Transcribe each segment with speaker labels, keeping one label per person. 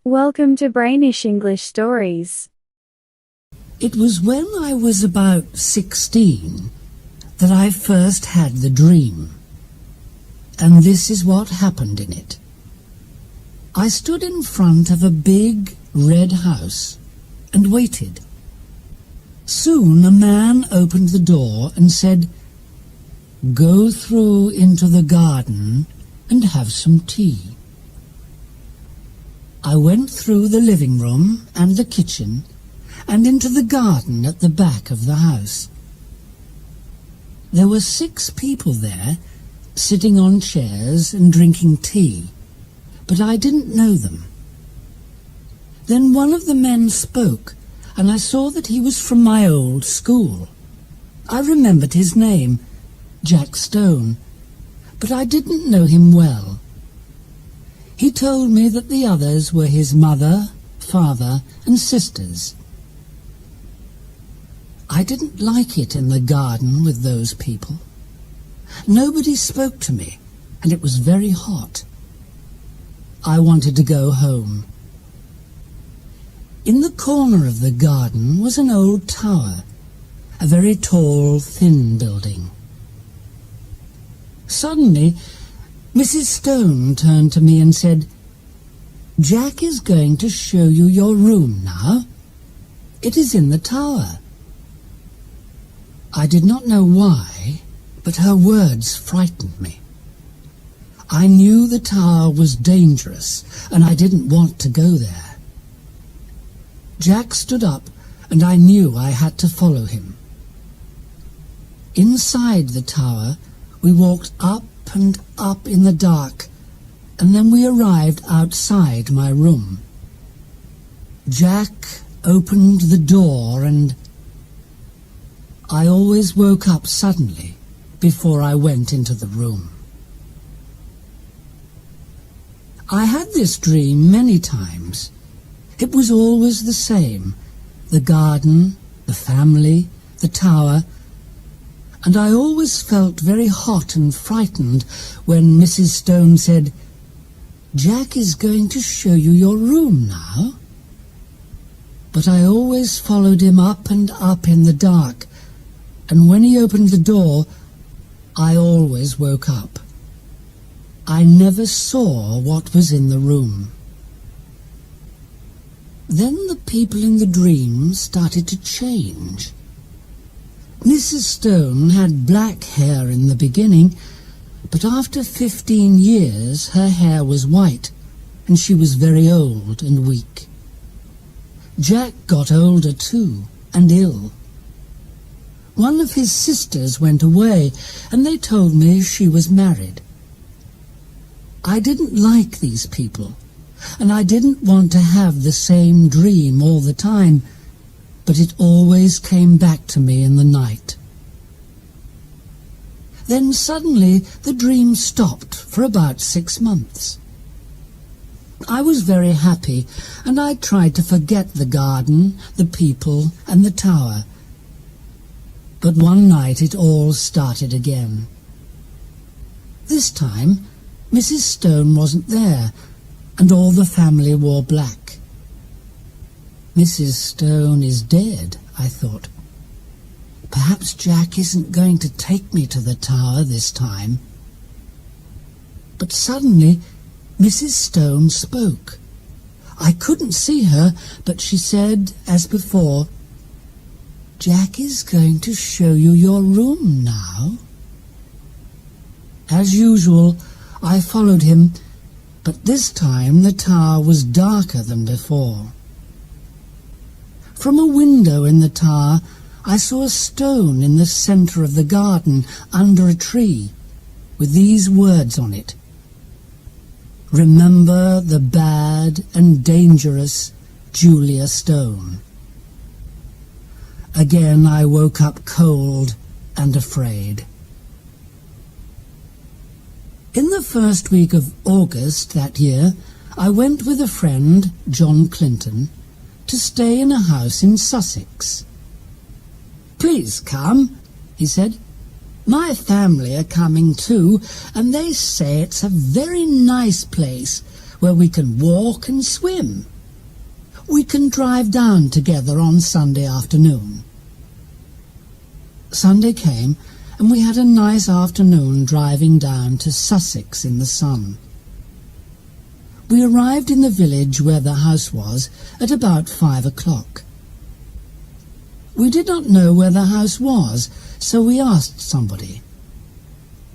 Speaker 1: Welcome to Brainish English Stories.
Speaker 2: It was when I was about 16 that I first had the dream. And this is what happened in it. I stood in front of a big red house and waited. Soon a man opened the door and said, "Go through into the garden and have some tea." I went through the living room and the kitchen and into the garden at the back of the house. There were 6 people there, sitting on chairs and drinking tea, but I didn't know them. Then one of the men spoke, and I saw that he was from my old school. I remembered his name, Jack Stone, but I didn't know him well. He told me that the others were his mother, father, and sisters. I didn't like it in the garden with those people. Nobody spoke to me, and it was very hot. I wanted to go home. In the corner of the garden was an old tower, a very tall, thin building. Suddenly, Mrs. Stone turned to me and said, "Jack is going to show you your room now. It is in the tower." I did not know why, but her words frightened me. I knew the tower was dangerous, and I didn't want to go there. Jack stood up, and I knew I had to follow him. Inside the tower, we walked up and up in the dark, and then we arrived outside my room. Jack opened the door, and I always woke up suddenly before I went into the room. I had this dream many times. It was always the same: the garden, the family, the tower, and I always felt very hot and frightened when Mrs. Stone said, "Jack is going to show you your room now." But I always followed him up and up in the dark, and when he opened the door, I always woke up. I never saw what was in the room. Then the people in the dream started to change. Mrs. Stone had black hair in the beginning, but after 15 years her hair was white, and she was very old and weak. Jack got older too, and ill. One of his sisters went away, and they told me she was married. I didn't like these people, and I didn't want to have the same dream all the time, but it always came back to me in the night. Then suddenly the dream stopped for about 6 months. I was very happy, and I tried to forget the garden, the people, and the tower. But one night it all started again. This time Mrs. Stone wasn't there, and all the family wore black. Mrs. Stone is dead, I thought. Perhaps Jack isn't going to take me to the tower this time. But suddenly Mrs. Stone spoke. I couldn't see her, but she said, as before, "Jack is going to show you your room now." As usual, I followed him, but this time the tower was darker than before. From a window in the tower, I saw a stone in the center of the garden under a tree, with these words on it: "Remember the bad and dangerous Julia Stone." Again I woke up cold and afraid. In the first week of August that year, I went with a friend, John Clinton, to stay in a house in Sussex. "Please come," he said. "My family are coming too, and they say it's a very nice place where we can walk and swim." We can drive down together on Sunday afternoon." Sunday came, and we had a nice afternoon driving down to Sussex in the sun. We arrived in the village where the house was at about 5 o'clock. We did not know where the house was, so we asked somebody.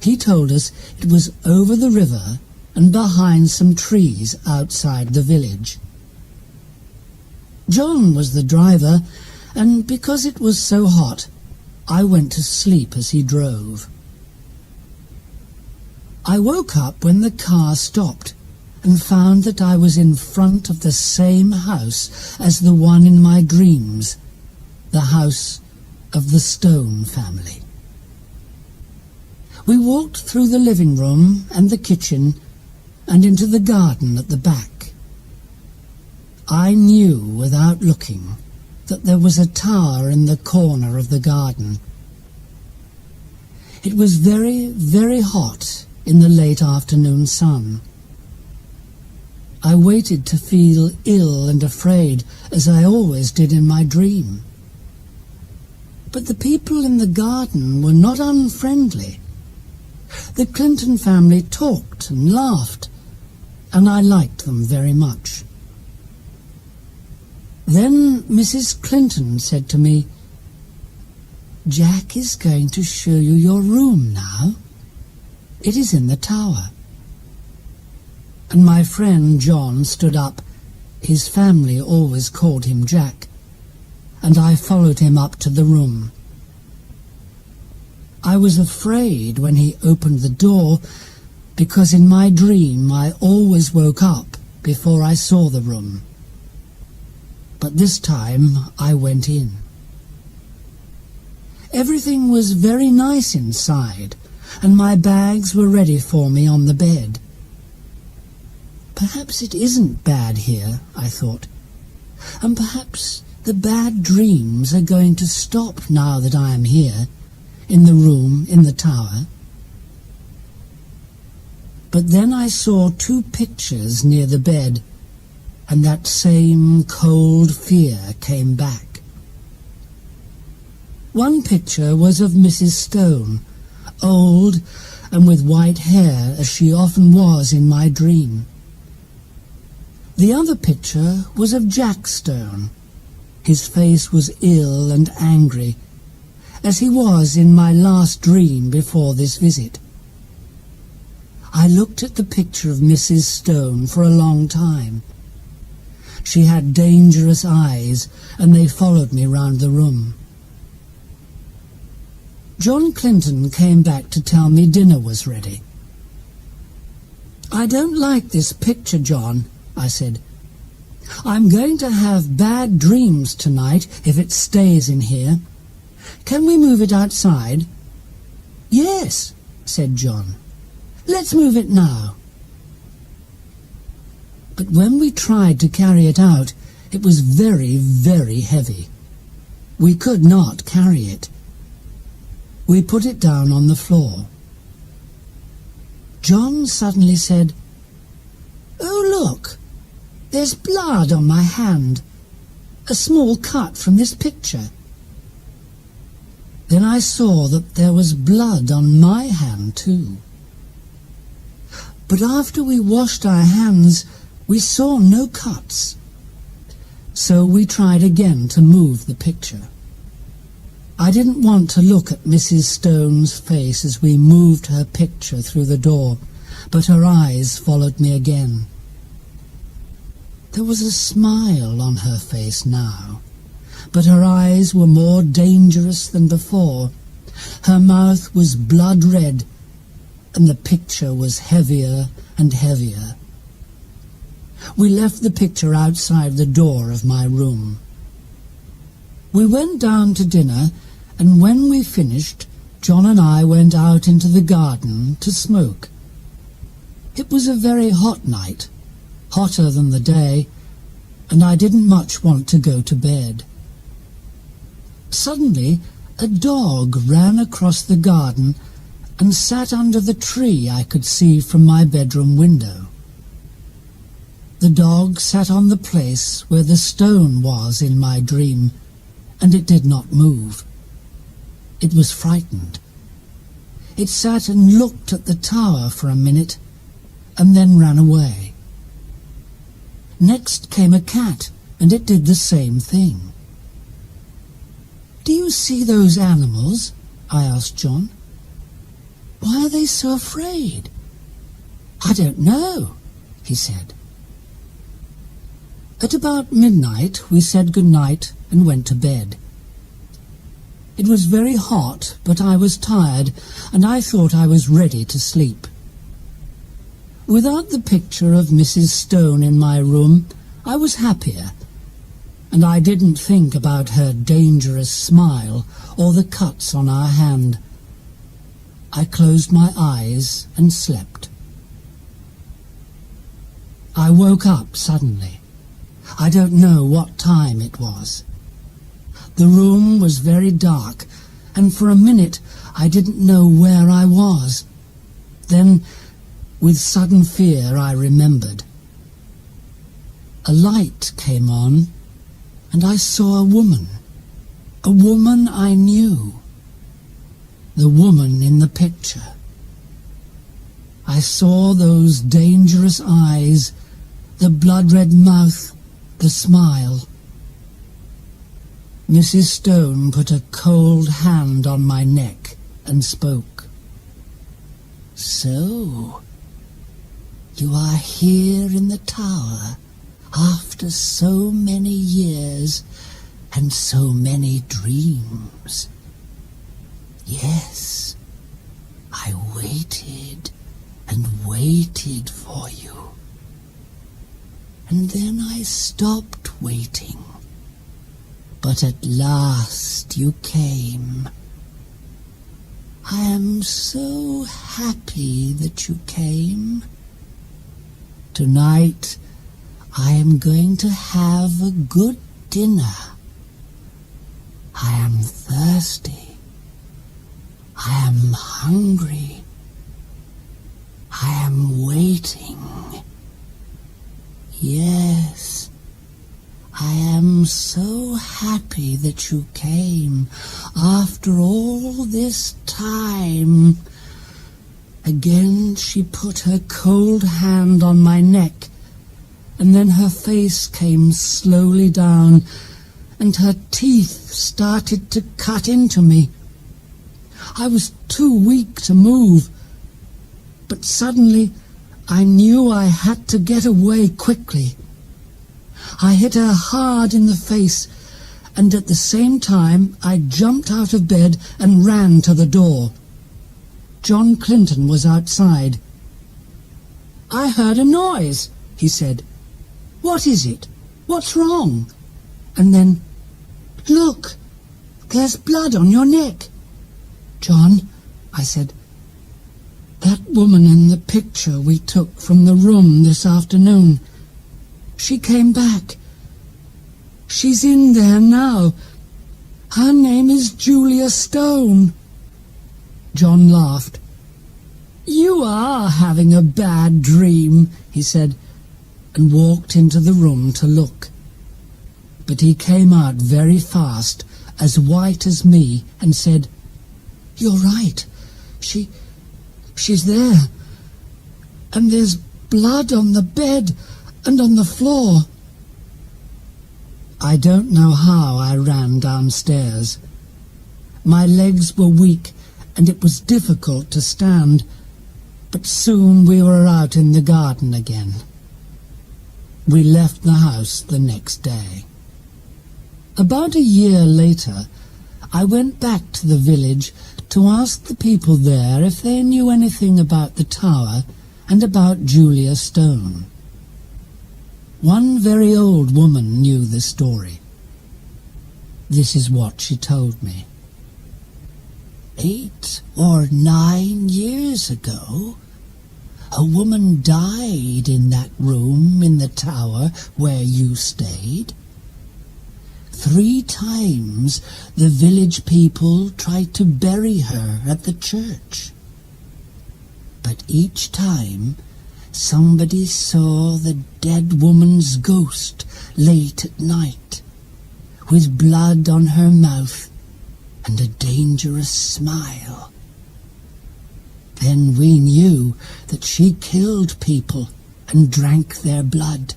Speaker 2: He told us it was over the river and behind some trees outside the village. John was the driver, and because it was so hot, I went to sleep as he drove. I woke up when the car stopped and found that I was in front of the same house as the one in my dreams, the house of the Stone family. We walked through the living room and the kitchen and into the garden at the back. I knew without looking that there was a tower in the corner of the garden. It was very, very hot in the late afternoon sun. I waited to feel ill and afraid, as I always did in my dream. But the people in the garden were not unfriendly. The Clinton family talked and laughed, and I liked them very much. Then Mrs. Clinton said to me, "Jack is going to show you your room now. It is in the tower." And my friend John stood up. His family always called him Jack, and I followed him up to the room. I was afraid when he opened the door, because in my dream I always woke up before I saw the room. But this time I went in. Everything was very nice inside, and my bags were ready for me on the bed. Perhaps it isn't bad here, I thought, and perhaps the bad dreams are going to stop now that I am here, in the room in the tower. But then I saw 2 pictures near the bed, and that same cold fear came back. One picture was of Mrs. Stone, old and with white hair as she often was in my dream. The other picture was of Jack Stone. His face was ill and angry, as he was in my last dream before this visit. I looked at the picture of Mrs. Stone for a long time. She had dangerous eyes, and they followed me round the room. John Clinton came back to tell me dinner was ready. "I don't like this picture, John," I said. "I'm going to have bad dreams tonight if it stays in here. Can we move it outside?" "Yes," said John. "Let's move it now." But when we tried to carry it out, it was very, very heavy. We could not carry it. We put it down on the floor. John suddenly said, "Oh, look, there's blood on my hand, a small cut from this picture." Then I saw that there was blood on my hand too. But after we washed our hands, we saw no cuts. So we tried again to move the picture. I didn't want to look at Mrs. Stone's face as we moved her picture through the door, but her eyes followed me again. There was a smile on her face now, but her eyes were more dangerous than before. Her mouth was blood red, and the picture was heavier and heavier. We left the picture outside the door of my room. We went down to dinner, and when we finished, John and I went out into the garden to smoke. It was a very hot night, hotter than the day, and I didn't much want to go to bed. Suddenly, a dog ran across the garden and sat under the tree I could see from my bedroom window. The dog sat on the place where the stone was in my dream, and it did not move. It was frightened. It sat and looked at the tower for a minute, and then ran away. Next came a cat, and it did the same thing. "Do you see those animals?" I asked John. "Why are they so afraid?" "I don't know," he said. At about midnight we said good night and went to bed. It was very hot, but I was tired, and I thought I was ready to sleep. Without the picture of Mrs. Stone in my room, I was happier, and I didn't think about her dangerous smile or the cuts on our hand. I closed my eyes and slept. I woke up suddenly. I don't know what time it was. The room was very dark, and for a minute I didn't know where I was. Then, with sudden fear, I remembered. A light came on, and I saw a woman I knew, the woman in the picture. I saw those dangerous eyes, the blood-red mouth, the smile. Mrs. Stone put a cold hand on my neck and spoke. "So, you are here in the tower after so many years and so many dreams. Yes, I waited and waited for you. And then I stopped waiting. But at last you came. I am so happy that you came. Tonight I am going to have a good dinner. I am thirsty. I am hungry. I am waiting. Yes, I am so happy that you came after all this time." Again she put her cold hand on my neck, and then her face came slowly down, and her teeth started to cut into me. I was too weak to move, but suddenly I knew I had to get away quickly. I hit her hard in the face, and at the same time I jumped out of bed and ran to the door. John Clinton was outside. "I heard a noise," he said. "What is it? What's wrong?" And then, "Look, there's blood on your neck." "John," I said, "that woman in the picture we took from the room this afternoon, she came back. She's in there now. Her name is Julia Stone." John laughed. "You are having a bad dream," he said, and walked into the room to look. But he came out very fast, as white as me, and said, "You're right. She's there. And there's blood on the bed and on the floor." I don't know how I ran downstairs. My legs were weak, and it was difficult to stand, but soon we were out in the garden again. We left the house the next day. About a year later, I went back to the village to ask the people there if they knew anything about the tower and about Julia Stone. One very old woman knew the story. This is what she told me. 8 or 9 years ago, a woman died in that room in the tower where you stayed. 3 times the village people tried to bury her at the church. But each time somebody saw the dead woman's ghost late at night, with blood on her mouth and a dangerous smile. Then we knew that she killed people and drank their blood.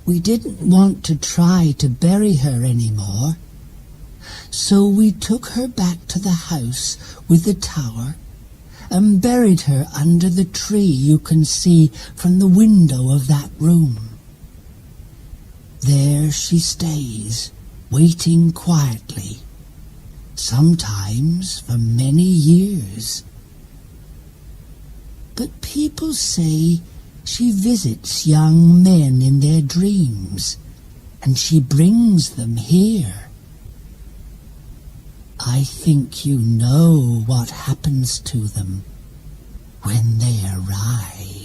Speaker 2: We didn't want to try to bury her anymore, so we took her back to the house with the tower and buried her under the tree you can see from the window of that room. There she stays, waiting quietly, sometimes for many years. But people say she visits young men in their dreams, and she brings them here. I think you know what happens to them when they arrive.